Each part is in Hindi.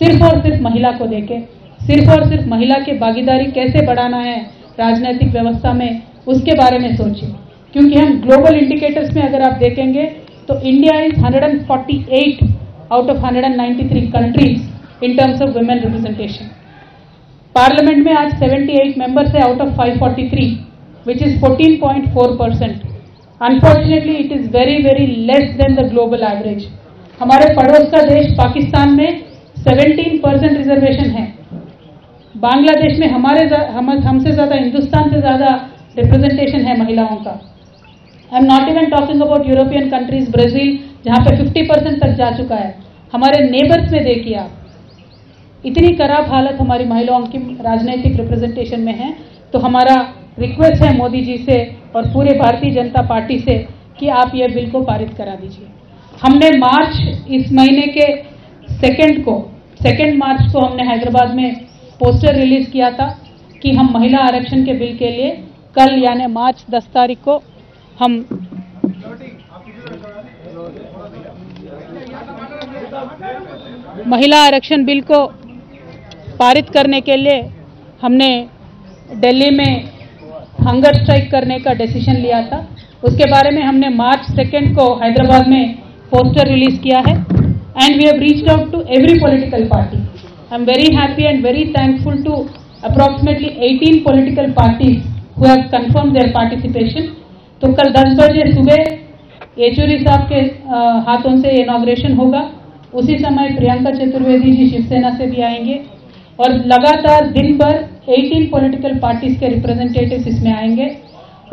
सिर्फ और सिर्फ महिला को देके, सिर्फ और सिर्फ महिला की भागीदारी कैसे बढ़ाना है राजनीतिक व्यवस्था में, उसके बारे में सोचिए। क्योंकि हम ग्लोबल इंडिकेटर्स में अगर आप देखेंगे तो India is 148 out of 193 countries in terms of women representation. Parliament में आज 78 मेंबर्स है out of 543, which is 14.4%। Unfortunately it is very very less than the global average. हमारे पड़ोस का देश पाकिस्तान में 17% रिजर्वेशन है। बांग्लादेश में हमसे ज़्यादा, हिंदुस्तान से ज़्यादा रिप्रेजेंटेशन है महिलाओं का। I am not even talking about European countries, Brazil जहाँ पे 50% तक जा चुका है। हमारे नेबर्स में देखिए आप, इतनी खराब हालत हमारी महिलाओं की राजनीतिक रिप्रेजेंटेशन में है। तो हमारा रिक्वेस्ट है मोदी जी से और पूरे भारतीय जनता पार्टी से कि आप ये बिल को पारित करा दीजिए। हमने मार्च, इस महीने के 2 मार्च को हमने हैदराबाद में पोस्टर रिलीज किया था कि हम महिला आरक्षण के बिल के लिए कल यानी मार्च 10 तारीख को हम महिला आरक्षण बिल को पारित करने के लिए हमने दिल्ली में हंगर स्ट्राइक करने का डिसीजन लिया था। उसके बारे में हमने मार्च 2 को हैदराबाद में पोस्टर रिलीज किया है and we have reached out to every political party. I am very happy and very thankful to approximately 18 political parties who have confirm their participation. तो कल 10 बजे सुबह येचुरी साहब के हाथों से इनॉग्रेशन होगा। उसी समय प्रियंका चतुर्वेदी जी शिवसेना से भी आएंगे और लगातार दिन भर 18 पॉलिटिकल पार्टीज के रिप्रेजेंटेटिव्स इसमें आएंगे।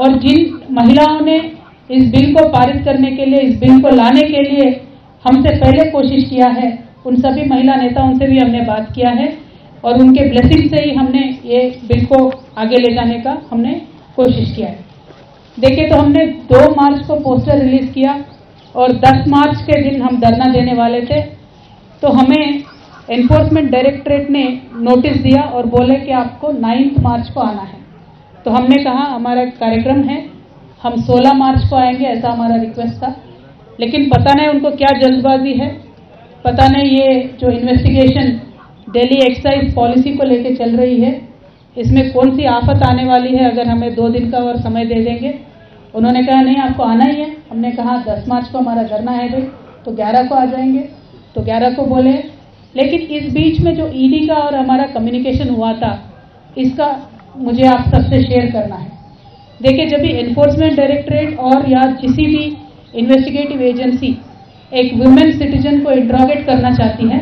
और जिन महिलाओं ने इस बिल को पारित करने के लिए, इस बिल को लाने के लिए हमसे पहले कोशिश किया है, उन सभी महिला नेताओं से भी हमने बात किया है और उनके ब्लेसिंग से ही हमने ये बिल को आगे ले जाने का हमने कोशिश किया है। देखिए, तो हमने 2 मार्च को पोस्टर रिलीज किया और 10 मार्च के दिन हम धरना देने वाले थे। तो हमें एनफोर्समेंट डायरेक्टरेट ने नोटिस दिया और बोले कि आपको 9 मार्च को आना है। तो हमने कहा हमारा कार्यक्रम है, हम 16 मार्च को आएंगे, ऐसा हमारा रिक्वेस्ट था। लेकिन पता नहीं उनको क्या जल्दबाजी है, पता नहीं ये जो इन्वेस्टिगेशन दिल्ली एक्साइज पॉलिसी को लेके चल रही है, इसमें कौन सी आफत आने वाली है अगर हमें 2 दिन का और समय दे देंगे। उन्होंने कहा नहीं, आपको आना ही है। हमने कहा 10 मार्च को हमारा धरना है भाई, तो 11 को आ जाएंगे। तो 11 को बोले। लेकिन इस बीच में जो ईडी का और हमारा कम्युनिकेशन हुआ था, इसका मुझे आप सबसे शेयर करना है। देखिए, जब भी एनफोर्समेंट डायरेक्टरेट और या किसी भी इन्वेस्टिगेटिव एजेंसी एक वुमेन सिटीजन को इंट्रोगेट करना चाहती है,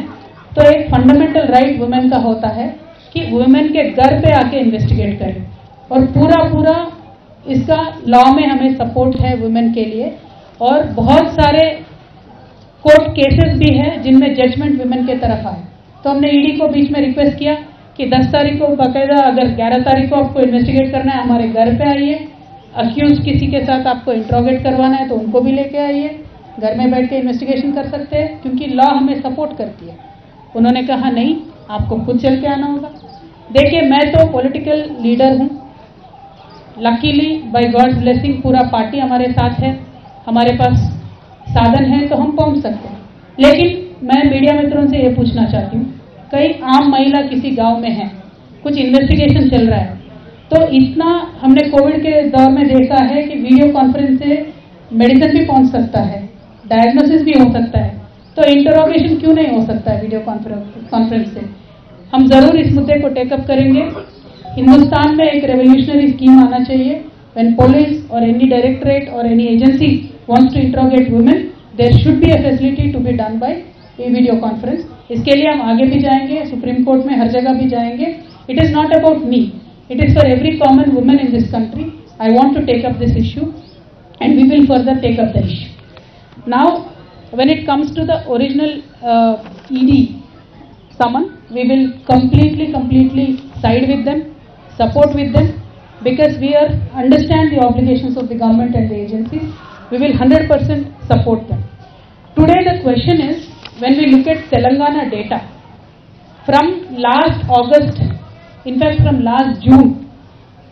तो एक फंडामेंटल राइट वुमेन का होता है कि वुमेन के घर पे आके इन्वेस्टिगेट करें। और पूरा इसका लॉ में हमें सपोर्ट है वुमेन के लिए। और बहुत सारे कोर्ट केसेस भी हैं जिनमें जजमेंट वुमेन के तरफ आए। तो हमने ईडी को बीच में रिक्वेस्ट किया कि 10 तारीख को बाकायदा, अगर 11 तारीख को आपको इन्वेस्टिगेट करना है, हमारे घर पे आइए। अक्यूज किसी के साथ आपको इंट्रोगेट करवाना है तो उनको भी लेके आइए, घर में बैठ के इन्वेस्टिगेशन कर सकते हैं, क्योंकि लॉ हमें सपोर्ट करती है। उन्होंने कहा नहीं, आपको खुद चल के आना होगा। देखिए, मैं तो पॉलिटिकल लीडर हूँ, लकीली बाय गॉड्स ब्लेसिंग पूरा पार्टी हमारे साथ है, हमारे पास साधन है तो हम पहुंच सकते हैं। लेकिन मैं मीडिया मित्रों से ये पूछना चाहती हूँ, कई आम महिला किसी गांव में है, कुछ इन्वेस्टिगेशन चल रहा है, तो इतना हमने कोविड के दौर में देखा है कि वीडियो कॉन्फ्रेंस से मेडिसिन भी पहुंच सकता है, डायग्नोसिस भी हो सकता है, तो इंटरोगेशन क्यों नहीं हो सकता है वीडियो कॉन्फ्रेंस से। हम जरूर इस मुद्दे को टेकअप करेंगे। हिंदुस्तान में एक रेवोल्यूशनरी स्कीम आना चाहिए। व्हेन पुलिस और एनी डायरेक्टरेट और any agency wants to interrogate women, there should be a facility to be done by a video conference. इसके लिए हम आगे भी जाएंगे, सुप्रीम कोर्ट में हर जगह भी जाएंगे। It is not about me, it is for every common woman in this country. I want to take up this issue and we will further take up the issue. Now, when it comes to the original ED summon, we will completely side with them, support with them, because we understand the obligations of the government and the agencies. We will 100% support them. Today the question is, when we look at Telangana data, from last August, in fact from last June,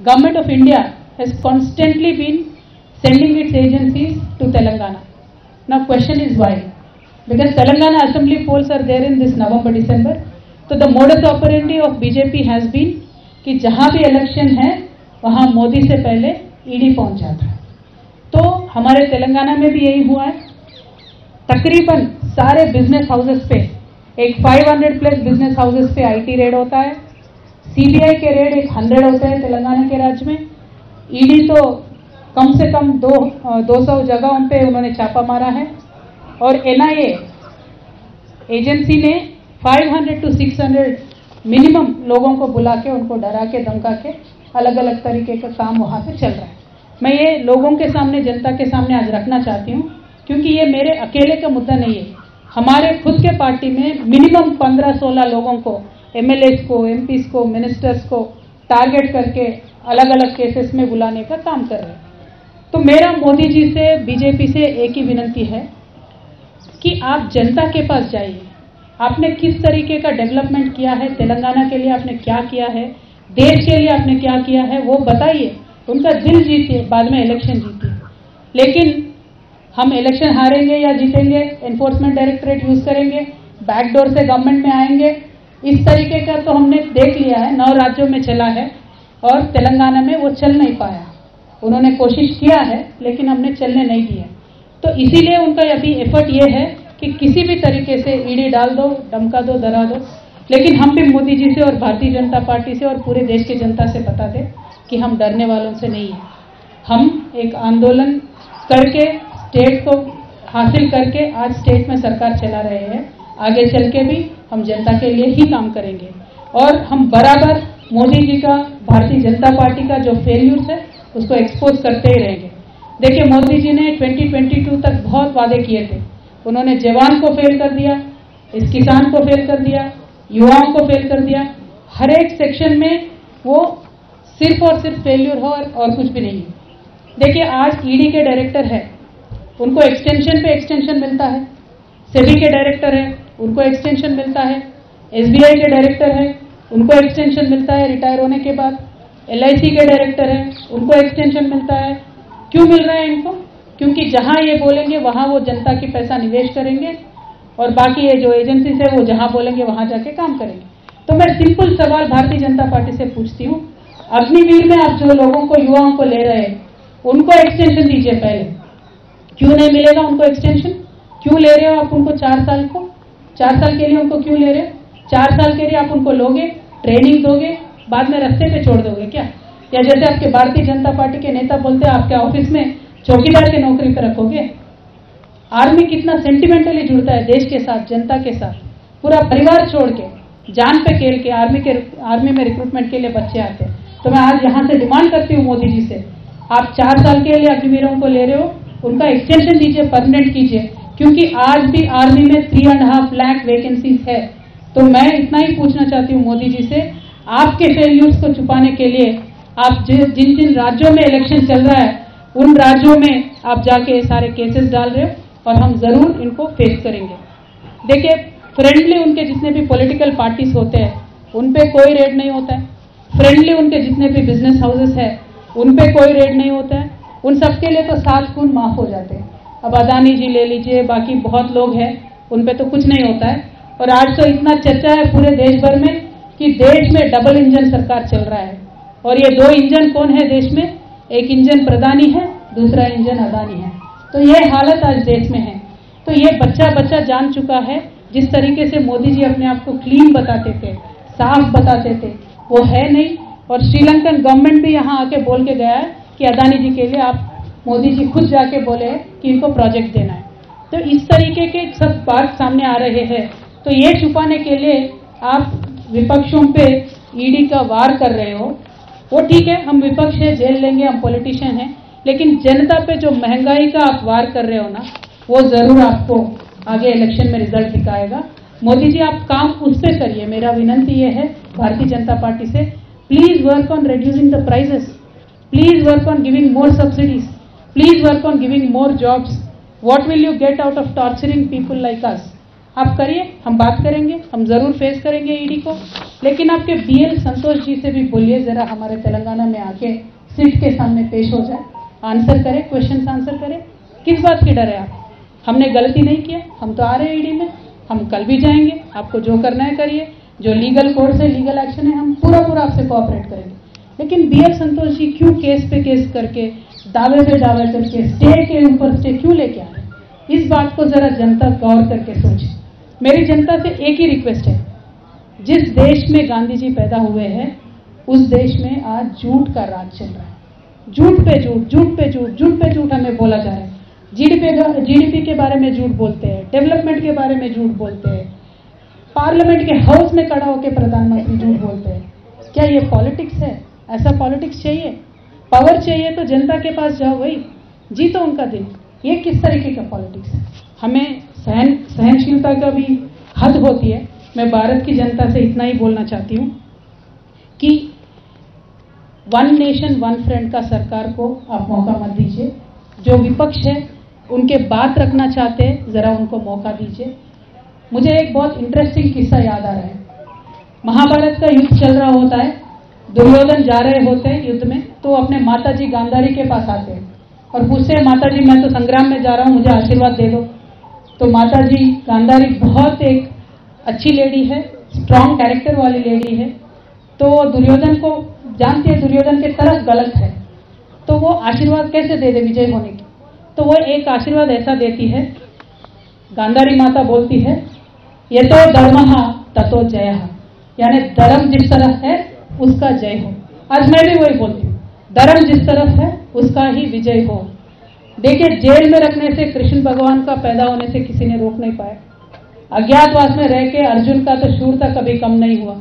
Government of India has constantly been sending its agencies to Telangana. Now question is why? Because Telangana assembly polls are there in this November, December. तो the modus operandi of BJP has been कि जहां भी इलेक्शन है वहां मोदी से पहले ईडी पहुंच जाता है। तो हमारे तेलंगाना में भी यही हुआ है। तकरीबन सारे बिजनेस हाउसेस पे एक 500 प्लस बिजनेस हाउसेस पे आईटी रेड होता है। सीबीआई के रेड एक 100 होते हैं तेलंगाना के राज्य में। ईडी तो कम से कम 200 जगहों पे उन्होंने छापा मारा है। और एनआईए एजेंसी ने 500 to 600 मिनिमम लोगों को बुला के उनको डरा के धमका के अलग अलग तरीके का काम वहां पे चल रहा है। मैं ये लोगों के सामने, जनता के सामने आज रखना चाहती हूँ, क्योंकि ये मेरे अकेले का मुद्दा नहीं है। हमारे खुद के पार्टी में मिनिमम 15-16 लोगों को, एमएलएस को, एमपीस को, मिनिस्टर्स को टारगेट करके अलग अलग केसेस में बुलाने का काम कर रहे हैं। तो मेरा मोदी जी से, बीजेपी से एक ही विनती है कि आप जनता के पास जाइए। आपने किस तरीके का डेवलपमेंट किया है, तेलंगाना के लिए आपने क्या किया है, देश के लिए आपने क्या किया है, वो बताइए। उनका दिल जीतिए, बाद में इलेक्शन जीतिए। लेकिन हम इलेक्शन हारेंगे या जीतेंगे, एनफोर्समेंट डायरेक्टरेट यूज करेंगे, बैकडोर से गवर्नमेंट में आएंगे, इस तरीके का तो हमने देख लिया है। 9 राज्यों में चला है और तेलंगाना में वो चल नहीं पाया। उन्होंने कोशिश किया है लेकिन हमने चलने नहीं दिया। तो इसीलिए उनका अभी एफर्ट ये है कि किसी भी तरीके से ईडी डाल दो, धमका दो, डरा दो। लेकिन हम भी मोदी जी से और भारतीय जनता पार्टी से और पूरे देश की जनता से बता दें कि हम डरने वालों से नहीं हैं। हम एक आंदोलन करके स्टेट को हासिल करके आज स्टेट में सरकार चला रहे हैं। आगे चल के भी हम जनता के लिए ही काम करेंगे और हम बराबर मोदी जी का, भारतीय जनता पार्टी का जो फेल्यूर्स है उसको एक्सपोज करते ही रहेंगे। देखिए, मोदी जी ने 2022 तक बहुत वादे किए थे। उन्होंने जवान को फेल कर दिया, इस किसान को फेल कर दिया, युवाओं को फेल कर दिया। हर एक सेक्शन में वो सिर्फ और सिर्फ फेल्यूर हो और कुछ भी नहीं है। देखिए, आज ईडी के डायरेक्टर है, उनको एक्सटेंशन पे एक्सटेंशन मिलता है। सेबी के डायरेक्टर है, उनको एक्सटेंशन मिलता है। एसबीआई के डायरेक्टर है, उनको एक्सटेंशन मिलता है रिटायर होने के बाद। एलआईसी के डायरेक्टर है, उनको एक्सटेंशन मिलता है। क्यों मिल रहा है इनको? क्योंकि जहां ये बोलेंगे वहां वो जनता की पैसा निवेश करेंगे और बाकी ये जो एजेंसीज है वो जहां बोलेंगे वहां जाके काम करेंगे। तो मैं सिंपल सवाल भारतीय जनता पार्टी से पूछती हूँ, अग्निवीर में आप जो लोगों को, युवाओं को ले रहे हैं, उनको एक्सटेंशन दीजिए पहले। क्यों नहीं मिलेगा उनको एक्सटेंशन? क्यों ले रहे हो आप उनको 4 साल को? 4 साल के लिए उनको क्यों ले रहे हो? 4 साल के लिए आप उनको लोगे, ट्रेनिंग दोगे, बाद में रास्ते पे छोड़ दोगे क्या? या जैसे आपके भारतीय जनता पार्टी के नेता बोलते हैं आपके ऑफिस में चौकीदार की नौकरी पर रखोगे? आर्मी कितना सेंटिमेंटली जुड़ता है देश के साथ, जनता के साथ। पूरा परिवार छोड़ के, जान पे खेल के आर्मी में रिक्रूटमेंट के लिए बच्चे आते हैं। तो मैं आज यहाँ से डिमांड करती हूँ मोदी जी से, आप 4 साल के लिए अग्निवीरों को ले रहे हो, उनका एक्सटेंशन दीजिए, परमानेंट कीजिए। क्योंकि आज भी आर्मी में 3.5 लाख वैकेंसीज है। तो मैं इतना ही पूछना चाहती हूँ मोदी जी से, आपके फेल्यूर्स को छुपाने के लिए आप जिन जिन राज्यों में इलेक्शन चल रहा है उन राज्यों में आप जाके सारे केसेस डाल रहे हो और हम जरूर इनको फेस करेंगे। देखिए, फ्रेंडली उनके जितने भी पॉलिटिकल पार्टीज होते हैं उन पे कोई रेड नहीं होता है। फ्रेंडली उनके जितने भी बिजनेस हाउसेस है उन पे कोई रेड नहीं होता है। उन सबके लिए तो 7 खून माफ हो जाते हैं। अब अदानी जी ले लीजिए, बाकी बहुत लोग हैं, उन पे तो कुछ नहीं होता है। और आज तो इतना चर्चा है पूरे देश भर में कि देश में डबल इंजन सरकार चल रहा है। और ये 2 इंजन कौन है देश में? एक इंजन प्रधानी है, दूसरा इंजन अदानी है। तो ये हालत आज देश में है। तो ये बच्चा जान चुका है, जिस तरीके से मोदी जी अपने आप को क्लीन बताते थे, साफ बताते थे, वो है नहीं। और श्रीलंकन गवर्नमेंट भी यहाँ आके बोल के गया है कि अदानी जी के लिए आप, मोदी जी खुद जाके बोले कि इनको प्रोजेक्ट देना है। तो इस तरीके के सब बात सामने आ रहे हैं। तो ये छुपाने के लिए आप विपक्षों पे ईडी का वार कर रहे हो, वो ठीक है, हम विपक्ष है, जेल लेंगे, हम पॉलिटिशियन हैं। लेकिन जनता पे जो महंगाई का आप वार कर रहे हो ना, वो जरूर आपको आगे इलेक्शन में रिजल्ट दिखाएगा। मोदी जी, आप काम उस पर करिए। मेरा विनंती ये है भारतीय जनता पार्टी से, please work on reducing the prices, please work on giving more subsidies, please work on giving more jobs. What will you get out of torturing people like us? आप करिए, हम बात करेंगे, हम जरूर फेस करेंगे ईडी को। लेकिन आपके बीएल संतोष जी से भी बोलिए, जरा हमारे तेलंगाना में आके सीट के सामने पेश हो जाए, आंसर करें, क्वेश्चन आंसर करें। किस बात की डर है आप? हमने गलती नहीं किया, हम तो आ रहे हैं ईडी में, हम कल भी जाएंगे, आपको जो करना है करिए। जो लीगल कोर्स है, लीगल एक्शन है, हम पूरा आपसे कोऑपरेट करेंगे। लेकिन बी एल संतोष जी क्यों केस पे केस करके, दावे पे दावे करके, स्टे के ऊपर स्टे क्यों लेके आ रहे हैं? इस बात को जरा जनता गौर करके सोचे। मेरी जनता से एक ही रिक्वेस्ट है, जिस देश में गांधी जी पैदा हुए हैं उस देश में आज झूठ का राज चल रहा है। झूठ पे झूठ, झूठ पे झूठ, झूठ पे झूठ हमें बोला जा रहा है। जीडीपी के बारे में झूठ बोलते हैं, डेवलपमेंट के बारे में झूठ बोलते हैं, पार्लियामेंट के हाउस में खड़ा होकर प्रधानमंत्री झूठ बोलते हैं। क्या ये पॉलिटिक्स है? ऐसा पॉलिटिक्स चाहिए? पावर चाहिए तो जनता के पास जाओ भाई, जीतो उनका दिन। ये किस तरीके का पॉलिटिक्स है? हमें सहनशीलता का भी हद होती है। मैं भारत की जनता से इतना ही बोलना चाहती हूँ कि वन नेशन वन फ्रंट का सरकार को आप मौका मत दीजिए। जो विपक्ष है उनके बात रखना चाहते हैं, जरा उनको मौका दीजिए। मुझे एक बहुत इंटरेस्टिंग किस्सा याद आ रहा है। महाभारत का युद्ध चल रहा होता है, दुर्योधन जा रहे होते हैं युद्ध में, तो अपने माता जी गांधारी के पास आते हैं और पूछते हैं, माता जी मैं तो संग्राम में जा रहा हूं, मुझे आशीर्वाद दे दो। तो माता जी गांधारी बहुत एक अच्छी लेडी है, स्ट्रांग कैरेक्टर वाली लेडी है, तो दुर्योधन को जानती है दुर्योधन के तरफ गलत है, तो वो आशीर्वाद कैसे दे दे विजय होने की? तो वो एक आशीर्वाद ऐसा देती है, गांधारी माता बोलती है, ये तो धर्मः ततो जयः, यानी धर्म जिस तरफ है उसका जय हो। आज मैं भी वही बोलती हूँ, धर्म जिस तरफ है उसका ही विजय हो। देखिए, जेल में रखने से कृष्ण भगवान का पैदा होने से किसी ने रोक नहीं पाया। अज्ञातवास में रह के अर्जुन का तो शूरता कभी कम नहीं हुआ।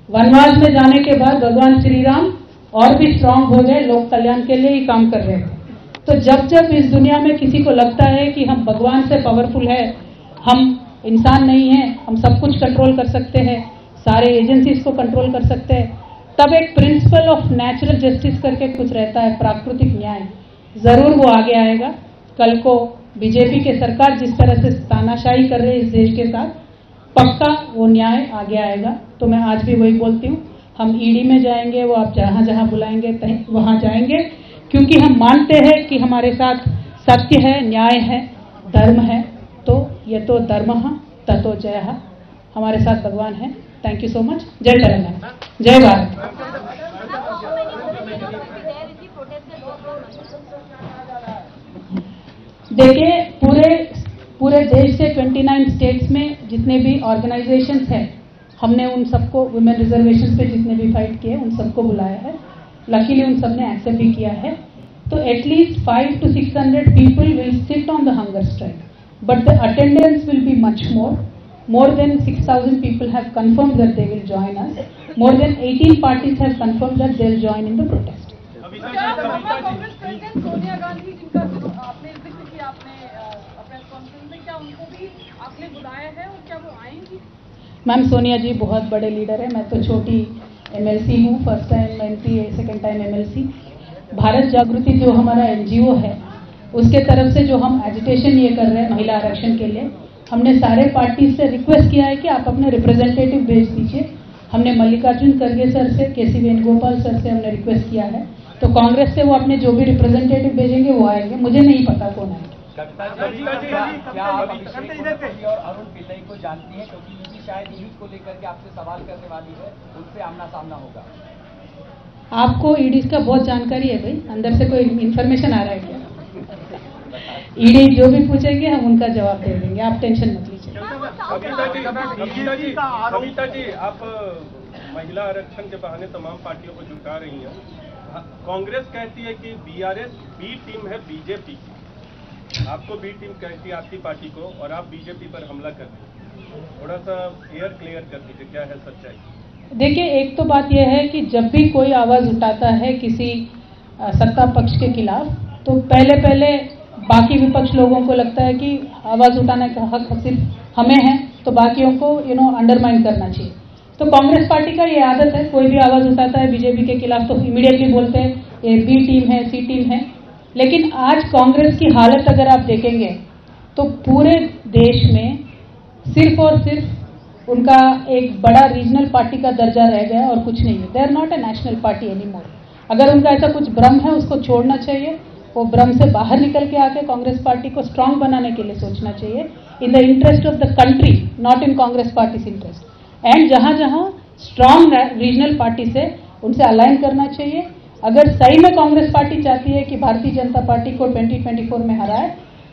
वनवास में जाने के बाद भगवान श्री राम और भी स्ट्रांग हो गए, लोक कल्याण के लिए ही काम कर रहे थे। तो जब जब इस दुनिया में किसी को लगता है कि हम भगवान से पावरफुल है, हम इंसान नहीं है, हम सब कुछ कंट्रोल कर सकते हैं, सारे एजेंसीज को कंट्रोल कर सकते हैं, तब एक प्रिंसिपल ऑफ नेचुरल जस्टिस करके कुछ रहता है, प्राकृतिक न्याय, जरूर वो आगे आएगा। कल को बीजेपी के सरकार जिस तरह से तानाशाही कर रही है इस देश के साथ, पक्का वो न्याय आगे आएगा। तो मैं आज भी वही बोलती हूँ, हम ईडी में जाएंगे, वो आप जहां जहां बुलाएंगे वहां जाएंगे, क्योंकि हम मानते हैं कि हमारे साथ सत्य है, न्याय है, धर्म है। तो ये तो धर्मः ततो जयः, हमारे साथ भगवान है। Thank you so much. जय तेलंगाना, जय भारत। देखिए, पूरे देश से 29 स्टेट्स में जितने भी ऑर्गेनाइजेशंस हैं, हमने उन सबको, वुमेन रिजर्वेशन पे जितने भी फाइट किए उन सबको बुलाया है। लकीली उन सब ने एक्सेप्ट भी किया है। तो at least 500 to 600 people will sit on the hunger strike, but the attendance will be much more. More than 6,000 people have confirmed that they will join us. More than 18 parties have confirmed that they will join in the protest. Congress president Sonia Gandhi, जिनका आपने जिक्र किया अपने प्रेस कॉन्फ्रेंस में, क्या उनको भी आपने बुलाया है और क्या वो आएंगी? मैम, सोनिया जी बहुत बड़े लीडर है। मैं तो छोटी एमएलसी हूँ, first time MP, second time MLC. Bharat जागृति जो हमारा एनजीओ है, उसके तरफ से जो हम एजिटेशन ये कर रहे हैं महिला आरक्षण के लिए, हमने सारे पार्टी से रिक्वेस्ट किया है कि आप अपने रिप्रेजेंटेटिव भेज दीजिए। हमने मल्लिकार्जुन खड़गे सर से, केसी वेणुगोपाल सर से हमने रिक्वेस्ट किया है। तो कांग्रेस से वो अपने जो भी रिप्रेजेंटेटिव भेजेंगे वो आएंगे, मुझे नहीं पता कौन आएंगे। क्या आप अभिषेक और अरुण पिल्लई को जानती हैं? क्योंकि ये भी शायद ईडी को लेकर के आपसे सवाल करने वाली है, उनसे आमना सामना होगा। आपको ईडी का बहुत जानकारी है भाई, अंदर से कोई इन्फॉर्मेशन आ रहा है क्या? ईडी जो भी पूछेंगे हम उनका जवाब दे देंगे, आप टेंशन मत लीजिए। कविता जी, आप महिला आरक्षण के बहाने तमाम पार्टियों को जुटा रही हैं। कांग्रेस कहती है कि बीआरएस बी टीम है बीजेपी की, आपको बी टीम कहती है आपकी पार्टी को, और आप बीजेपी पर हमला करते हैं। थोड़ा सा क्लियर कर दीजिए, क्या है सच्चाई? देखिए, एक तो बात यह है कि जब भी कोई आवाज उठाता है किसी सत्ता पक्ष के खिलाफ, तो पहले बाकी विपक्ष लोगों को लगता है कि आवाज उठाने का हक सिर्फ हमें है, तो बाकियों को अंडरमाइन करना चाहिए। तो कांग्रेस पार्टी का ये आदत है, कोई भी आवाज उठाता है बीजेपी के खिलाफ तो इमीडिएटली बोलते हैं ये बी टीम है, सी टीम है। लेकिन आज कांग्रेस की हालत अगर आप देखेंगे तो पूरे देश में सिर्फ और सिर्फ उनका एक बड़ा रीजनल पार्टी का दर्जा रह गया और कुछ नहीं है। They are not a national party any more. अगर उनका ऐसा कुछ भ्रम है उसको छोड़ना चाहिए, वो भ्रम से बाहर निकल के आके कांग्रेस पार्टी को स्ट्रांग बनाने के लिए सोचना चाहिए, in the interest of the country, not in Congress parties interest. And जहां जहां स्ट्रांग रीजनल पार्टी से उनसे अलाइन करना चाहिए। अगर सही में कांग्रेस पार्टी चाहती है कि भारतीय जनता पार्टी को 2024 में हराए,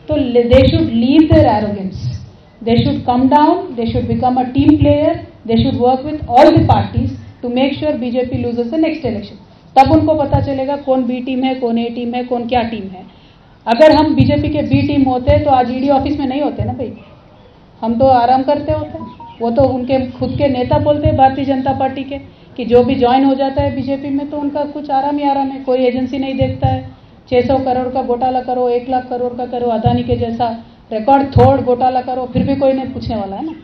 तो they should leave their arrogance, they should come down, they should become a team player, they should work with all the parties to make sure BJP loses the next election. तब उनको पता चलेगा कौन बी टीम है, कौन ए टीम है, कौन क्या टीम है। अगर हम बीजेपी के बी टीम होते तो आज ईडी ऑफिस में नहीं होते ना भाई, हम तो आराम करते होते। वो तो उनके खुद के नेता बोलते हैं भारतीय जनता पार्टी के कि जो भी ज्वाइन हो जाता है बीजेपी में तो उनका कुछ आराम ही आराम है, कोई एजेंसी नहीं देखता है। 600 करोड़ का घोटाला करो, 1 लाख करोड़ का करो, अदानी के जैसा रिकॉर्ड तोड़ घोटाला करो, फिर भी कोई नहीं पूछने वाला है ना।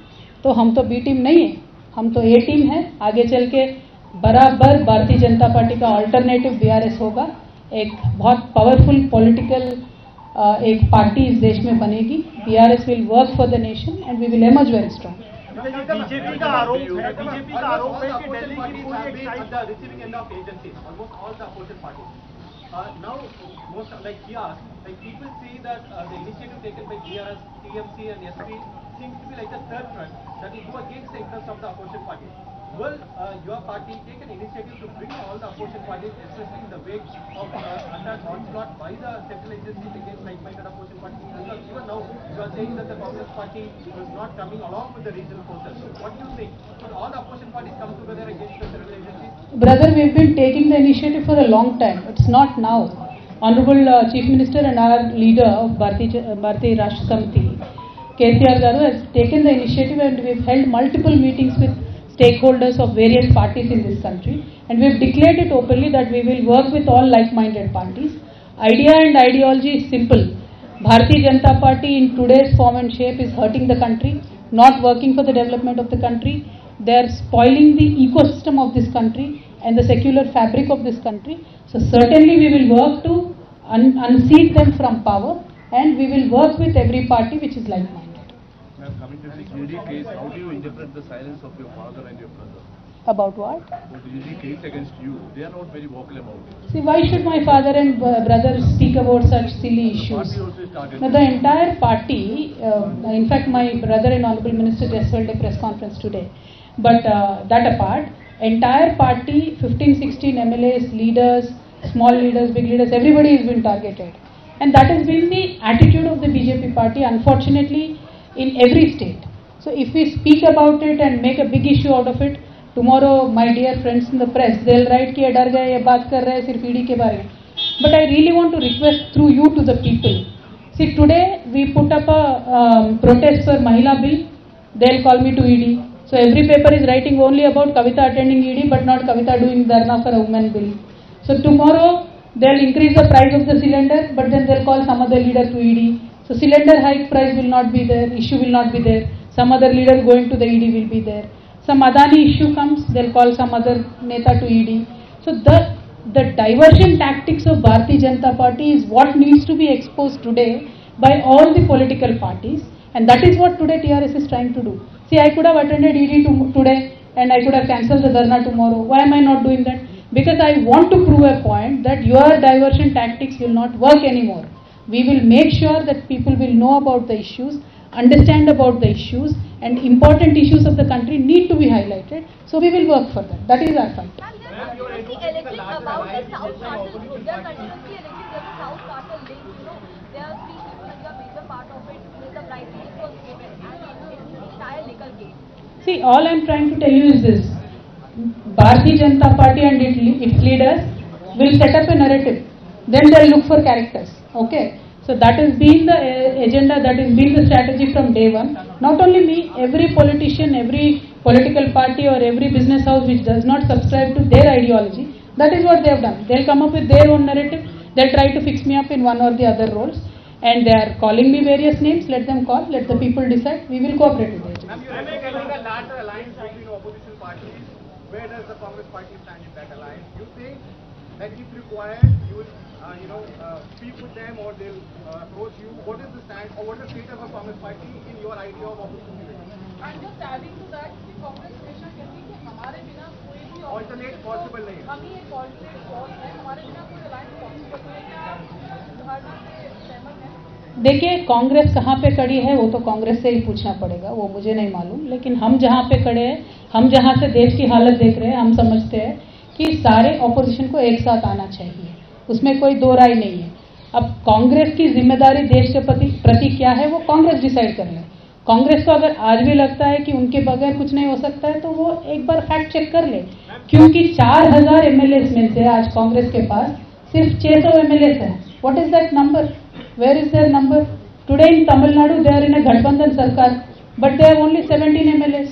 तो हम तो बी टीम नहीं है, हम तो ए टीम है। आगे चल के बराबर भारतीय जनता पार्टी का अल्टरनेटिव बीआरएस होगा, एक बहुत पावरफुल पॉलिटिकल एक पार्टी इस देश में बनेगी। BRS will work for the nation and we will emerge very strong. BJP का आरोप है कि दिल्ली की पूरी excise receiving end of agencies almost all the opposition parties now most like kiosks, like people say that the initiative taken by BRS, TMC and SP seems to be like the third front that will go against the interest of the opposition parties. Will your party take an initiative to bring all the opposition parties, especially in the wake of attack onslaught by the central agencies against like-minded opposition parties? Because even now you are saying that the Congress party is not coming along with the regional forces. So what do you think? Should all the opposition parties come together against the central agencies? Brother, we've been taking the initiative for a long time. It's not now. Honorable Chief Minister and our leader of Bharatiya Rashtra Samiti, KCR Garu, has taken the initiative and we've held multiple meetings with stakeholders of various parties in this country, and we've declared it openly that we will work with all like-minded parties. Idea and ideology is simple. Bharatiya Janata Party in today's form and shape is hurting the country, not working for the development of the country. They are spoiling the ecosystem of this country and the secular fabric of this country. So certainly we will work to unseat them from power, and we will work with every party which is like-minded. Ma'am, coming to the ED case, how do you interpret the silence of your father and your brother? About what? For the ED case against you, they are not very vocal about it. See, why should my father and brother speak about such silly issues? Party also is targeted. Now, the entire party, in fact, my brother and Honorable Minister just held a press conference today. But that apart, entire party, 15-16 MLAs, leaders, small leaders, big leaders, everybody has been targeted. And that has been the attitude of the BJP party, unfortunately, in every state. So if we speak about it and make a big issue out of it, tomorrow my dear friends in the press, they'll write कि ये डर गए, ये बात कर रहे हैं सिर्फ ईडी के बारे में. But I really want to request through you to the people. See, today we put up a protest for Mahila bill. They'll call me to ED. So every paper is writing only about Kavita attending ED, but not Kavita doing dharna for a women bill. So tomorrow they'll increase the price of the cylinder, but then they'll call some other leader to ED. So cylinder hike price will not be there, issue will not be there. Some other leader going to the ED will be there. Some Adani issue comes, they'll call some other neta to ED. So the diversion tactics of Bharatiya Janata Party is what needs to be exposed today by all the political parties, and that is what today TRS is trying to do. See, I could have attended ED today and I could have cancelled the dharna tomorrow. Why am I not doing that? Because I want to prove a point that your diversion tactics will not work anymore. We will make sure that people will know about the issues, understand about the issues, and important issues of the country need to be highlighted. So we will work for that. That is our fight. Continuously alleging about the South Cartel group. They are continuously alleging there's a South Cartel link. There are 3 people and a major part of it is the bribe which was given and it's the entire legal case. See, all I am trying to tell you is this. Bharatiya Janata Party and its leaders will set up a narrative. Then they will look for characters. Okay? So that has been the agenda, that has been the strategy from day one. Not only me, every politician, every political party or every business house which does not subscribe to their ideology, that is what they have done. They'll come up with their own narrative. They'll try to fix me up in one or the other roles. And they are calling me various names. Let them call. Let the people decide. We will cooperate with them. Ma'am, you are making a larger alliance between opposition parties. Where does the Congress party stand in that alliance? You think that if required, you will, speak with them or they'll approach you? What is the stand or what is the state of a Congress party in your idea of opposition? And just adding to that, कि कांग्रेस हमेशा कहती है कि हमारे बिना कोई भी Alternate possible नहीं है. हम ही एक alternate cause है, हमारे बिना कोई alliance possible नहीं है. क्या आप धारणा से सहमत हैं? देखिए, कांग्रेस कहाँ पे खड़ी है वो तो कांग्रेस से ही पूछना पड़ेगा, वो मुझे नहीं मालूम। लेकिन हम जहाँ पे खड़े हैं, हम जहाँ से देश की हालत देख रहे हैं, हम समझते हैं कि सारे ऑपोजिशन को एक साथ आना चाहिए, उसमें कोई दो राय नहीं है। अब कांग्रेस की जिम्मेदारी देश के प्रति क्या है वो कांग्रेस डिसाइड कर ले। कांग्रेस को अगर आज भी लगता है कि उनके बगैर कुछ नहीं हो सकता है तो वो एक बार फैक्ट चेक कर ले, क्योंकि 4000 एमएलए में से आज कांग्रेस के पास सिर्फ 600 एमएलए है। What is that number? Where is their number? Today in Tamil Nadu they are in a गठबंधन सरकार, but they have only 17 MLA.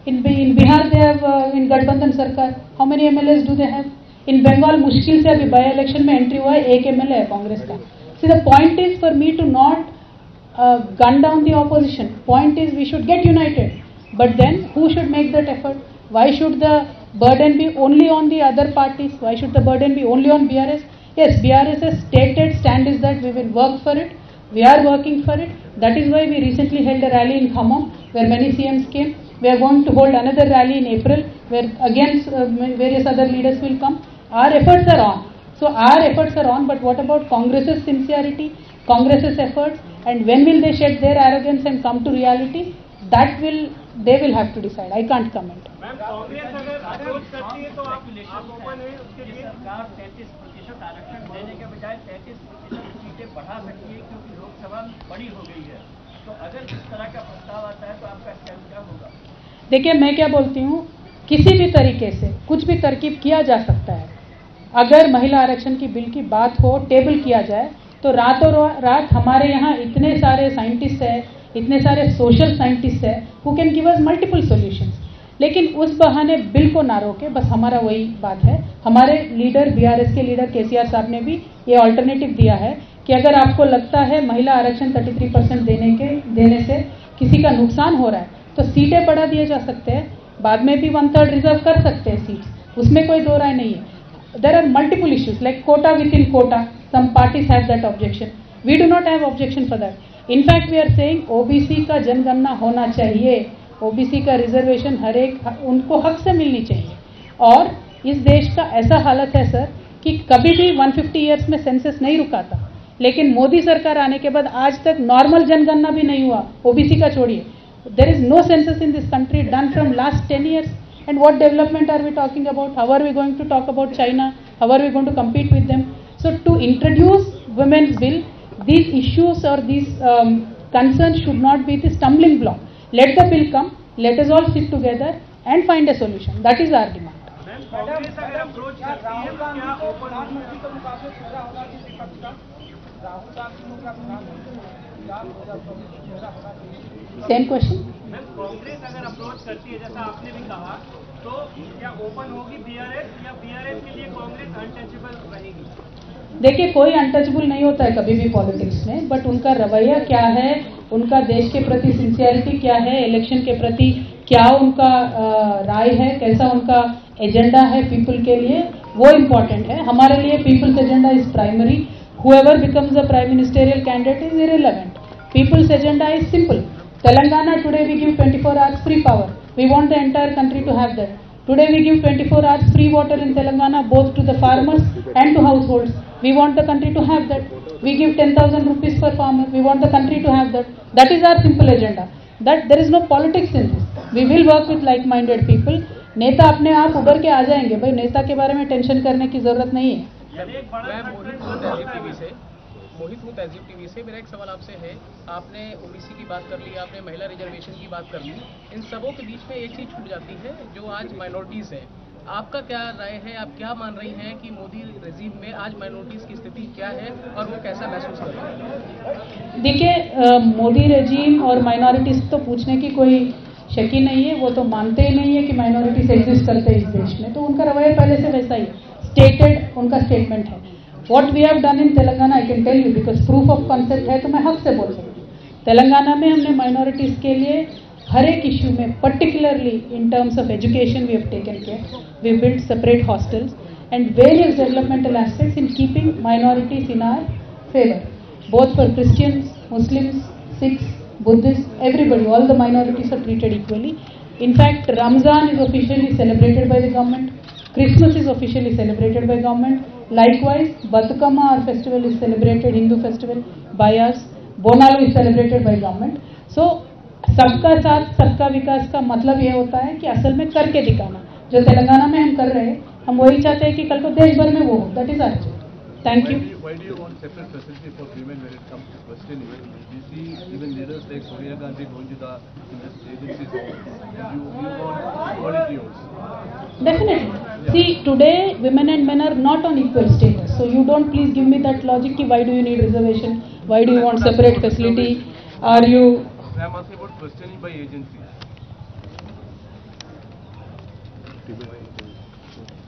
In Bihar they have in गठबंधन सरकार, how many MLAs do they have? In Bengal मुश्किल से अभी बाई इलेक्शन में एंट्री हुआ है, 1 MLA है कांग्रेस का. See, the point is for me to not gun down the opposition. Point is we should get united. But then who should make that effort? Why should the burden be only on the other parties? Why should the burden be only on BRS? Yes, BRS's stated stand is that we will work for it. We are working for it. That is why we recently held a rally in Khammam where many CMs came. We are going to hold another rally in April where again various other leaders will come. Our efforts are on. So our efforts are on, but what about Congress's sincerity, Congress's efforts, and when will they shed their arrogance and come to reality? That they will have to decide. I can't comment. Ma'am, Congress अगर अप्रोच करती है तो आप ओपन है उसके लिए? सरकार 33% आरक्षण देने के बजाय 33% सीटें बढ़ा सकती है क्योंकि लोकसभा बड़ी हो गई है। तो अगर इस तरह का प्रस्ताव आता है तो आपका स्टैंड क्या होगा? देखिए, मैं क्या बोलती हूँ, किसी भी तरीके से कुछ भी तरकीब किया जा सकता है। अगर महिला आरक्षण की बिल की बात हो, टेबल किया जाए, तो रातों रात हमारे यहाँ इतने सारे साइंटिस्ट हैं, इतने सारे सोशल साइंटिस्ट हैं who can give us multiple solutions. लेकिन उस बहाने बिल को ना रोके, बस हमारा वही बात है। हमारे लीडर, बीआरएस के लीडर केसीआर साहब ने भी ये ऑल्टरनेटिव दिया है कि अगर आपको लगता है महिला आरक्षण 33% देने से किसी का नुकसान हो रहा है तो सीटें बढ़ा दिए जा सकते हैं, बाद में भी 1/3 रिजर्व कर सकते हैं सीट्स, उसमें कोई दो राय नहीं है। There are multiple issues like quota within quota, some parties have that objection, we do not have objection for that. In fact we are saying OBC का जनगणना होना चाहिए, ओबीसी का रिजर्वेशन हर एक उनको हक से मिलनी चाहिए। और इस देश का ऐसा हालत है सर कि कभी भी 150 ईयर्स में सेंसस नहीं रुका था, लेकिन मोदी सरकार आने के बाद आज तक नॉर्मल जनगणना भी नहीं हुआ, ओबीसी का छोड़िए। There is no census in this country done from last 10 years. And what development are we talking about? How are we going to talk about China? How are we going to compete with them? So to introduce women's bill, these issues or these concerns should not be the stumbling block. Let the bill come, let us all sit together and find a solution. That is our demand. Congress अगर अप्रोच करती है तो क्या ओपन प्रधानमंत्री का मुकाबला चेहरा होगा कि विपक्ष का? राहुल गांधी का Same question. मैम, कांग्रेस अगर अप्रोच करती है जैसा आपने भी कहा, तो क्या ओपन होगी बीआरएस या बीआरएस के लिए कांग्रेस अनटचेबल रहेगी? देखिए, कोई अनटचेबल नहीं होता है कभी भी पॉलिटिक्स में, बट उनका रवैया क्या है, उनका देश के प्रति सिंसियरिटी क्या है, इलेक्शन के प्रति क्या उनका राय है, कैसा उनका एजेंडा है पीपल के लिए, वो इम्पोर्टेंट है। हमारे लिए people's agenda is primary. However becomes the prime ministerial candidate is irrelevant. People's agenda is simple. Telangana today we give 24 hours free power. We want the entire country to have that. Today we give 24 hours free water in Telangana both to the farmers and to households. We want the country to have that. We give 10,000 rupees per farmer. We want the country to have that. That is our simple agenda. That there is no politics in this. We will work with like-minded people. नेता अपने आप उभर के आ जाएंगे भाई, नेता के बारे में टेंशन करने की जरूरत नहीं है। मोहित हूँ तहजीब टीवी से। मेरा एक सवाल आपसे है, आपने ओबीसी की बात कर ली, आपने महिला रिजर्वेशन की बात कर ली, इन सबों के बीच में एक चीज़ छूट जाती है जो आज माइनॉरिटीज़ है। आपका क्या राय है, आप क्या मान रही हैं कि मोदी रेजिम में आज माइनॉरिटीज़ की स्थिति क्या है और वो कैसा महसूस कर रहे हैं? देखिए, मोदी रेजिम और माइनॉरिटीज़ तो पूछने की कोई शक ही नहीं है, वो तो मानते ही नहीं है कि माइनॉरिटीज़ एग्जिस्ट करते हैं इस देश में, तो उनका रवैया पहले से वैसा ही स्टेटेड उनका स्टेटमेंट है। What we have done in Telangana, I can tell you because proof of concept है तो मैं हक से बोल सकती हूँ। तेलंगाना में हमने माइनॉरिटीज़ के लिए हर एक इश्यू में, particularly in terms of education, we have taken care. We built separate hostels and various developmental aspects in keeping minorities in our favor, both for Christians, Muslims, Sikhs, Buddhists, everybody. All the minorities are treated equally. In fact, Ramzan is officially celebrated by the government. Christmas is officially celebrated by government. Likewise, Batukama, our festival, is celebrated, Hindu festival, by us. Bonalu is celebrated by government. So सबका साथ सबका विकास का मतलब ये होता है कि असल में करके दिखाना. जो तेलंगाना में हम कर रहे हैं, हम वही चाहते हैं कि कल को देश भर में वो हो. That is our. Thank you. Why do you want separate facility for women when it comes to question even? We see even leaders like Sonia Gandhi going to the agencies. You want equality also. Definitely. See, today women and men are not on equal status. So you don't please give me that logic ki why do you need reservation? Why do you want separate facility? Are you... I am asking about questioning by agencies.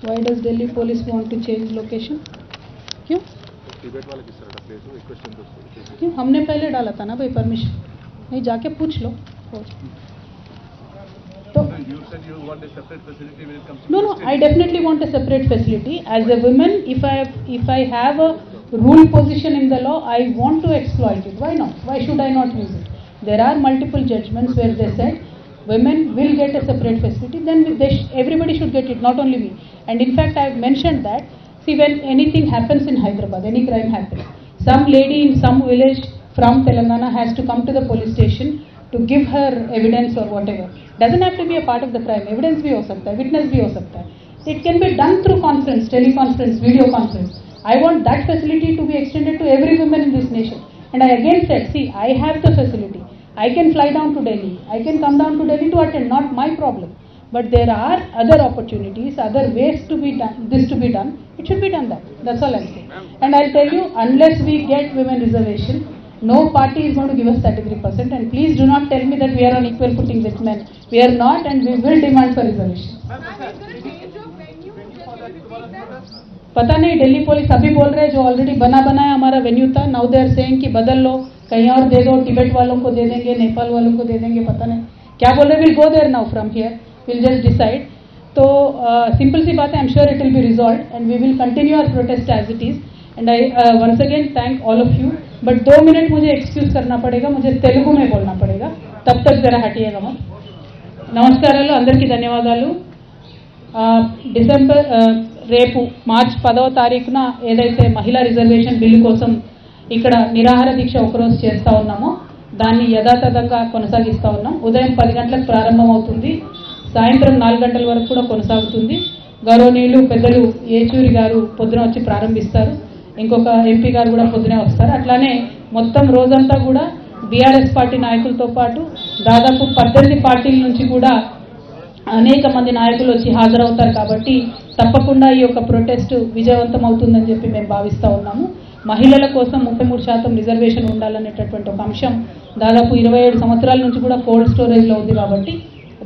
Why does Delhi police want to change location? क्यों? क्यों? हमने पहले डाला था ना भाई परमिशन. नहीं, जाके पूछ लो. तो You said you want a separate facility when it comes to... No, I definitely want a separate facility. As a woman, if I have a rule position in the law, I want to exploit it. Why not? Why should I not use it? There are multiple judgments where they said women will get a separate facility. Then everybody should get it, not only me. And in fact, I have mentioned that. See, when anything happens in Hyderabad, any crime happens, some lady in some village from Telangana has to come to the police station to give her evidence or whatever. Doesn't have to be a part of the crime. Evidence भी हो सकता है, witness भी हो सकता है. It can be done through conference, teleconference, video conference. I want that facility to be extended to every woman in this nation. And I again said, see, I have the facility. I can fly down to Delhi. I can come down to Delhi to attend. Not my problem. But there are other opportunities, other ways to be done. This to be done. It should be done that. That's all I'm saying. And I'll tell you, unless we get women reservation, no party is going to give us 33%. And please do not tell me that we are on equal footing with men. We are not, and we will demand for reservation. पता नहीं, दिल्ली पुलिस अभी बोल रहे हैं जो ऑलरेडी बना बनाया हमारा वेन्यू था. नाउ दे आर सेइंग कि बदल लो, कहीं और दे दो, तिब्बत वालों को दे देंगे, नेपाल वालों को दे देंगे, पता नहीं क्या बोल रहे. Will go there now from here, will just decide. तो सिंपल सी बात है, I am sure it will be resolve and we will continue our protest as it is. And I once again thank all of you. But 2 minute मुझे एक्सक्यूज करना पड़ेगा, मुझे तेलुगु में बोलना पड़ेगा, तब तक जरा हटिएगा मत. నమస్కారాలు, అందరికీ ధన్యవాదాలు. డిసెంబర్ రేపు మార్చి 10వ తారీఖున ఏదైతే మహిళా రిజర్వేషన్ బిల్లు కోసం ఇక్కడ నిరాహార దీక్ష ఒకరోజు చేస్తూ ఉన్నామో దాన్ని యథాతథంగా కొనసాగిస్తూ ఉన్నాం. ఉదయం 10 గంటలకు ప్రారంభం అవుతుంది, సాయంత్రం 4 గంటల వరకు కూడా కొనసాగుతుంది. గౌరవనీయులు పెద్దలు ఏచూరి గారు పొద్దున వచ్చి ప్రారంభిస్తారు, ఇంకొక ఎంపీ గారు కూడా పొద్దునే వస్తారు. అట్లానే మొత్తం రోజంతా కూడా బీఆర్ఎస్ పార్టీ నాయకులతో పాటు దాదాపు 18 పార్టీల నుంచి కూడా అనేక మంది నాయకులు వచ్చి హాజరవుతారు. కాబట్టి తప్పకుండా ఈ యొక్క ప్రొటెస్ట్ విజయవంతం అవుతుందని చెప్పి మేము భావిస్తూ ఉన్నాము. మహిళల కోసం 33% రిజర్వేషన్ ఉండాలనేటటువంటి ఒక అంశం దాదాపు 27 సంవత్సరాల నుంచి కూడా కోల్డ్ స్టోరేజ్లో ఉంది. కాబట్టి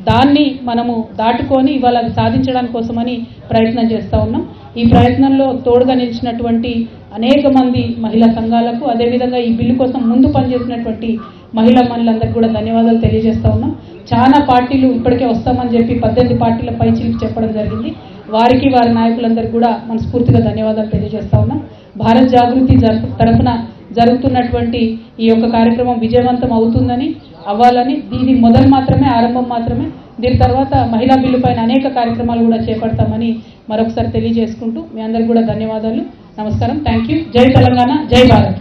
దాన్ని మనము దాటుకొని ఇవాళ అది సాధించడానికి కోసమని ప్రయత్నం చేస్తూ ఉన్నాం. ఈ ప్రయత్నంలో తోడుగా నిలిచినటువంటి అనేక మంది మహిళా సంఘాలకు, అదేవిధంగా ఈ బిల్లు కోసం ముందు పనిచేసినటువంటి మహిళలందరికీ కూడా ధన్యవాదాలు తెలియజేస్తూ ఉన్నాం. చాలా పార్టీలు ఇప్పటికే వస్తామని చెప్పి 18 పార్టీల పైచిలికి చెప్పడం జరిగింది. వారికి వారి నాయకులందరికీ కూడా మనస్ఫూర్తిగా ధన్యవాదాలు తెలియజేస్తూ ఉన్నాం. భారత్ జాగృతి తరఫున జరుగుతున్నటువంటి ఈ యొక్క కార్యక్రమం విజయవంతం అవుతుందని, అవ్వాలని, దీని మొదలు మాత్రమే, ఆరంభం మాత్రమే. దీని తర్వాత మహిళా బిల్లు పైన అనేక కార్యక్రమాలు కూడా చేపడతామని మరొకసారి తెలియజేసుకుంటూ మీ అందరికీ కూడా ధన్యవాదాలు. నమస్కారం. Thank you. జై తెలంగాణ, జై Bharat.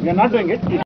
We are not doing it.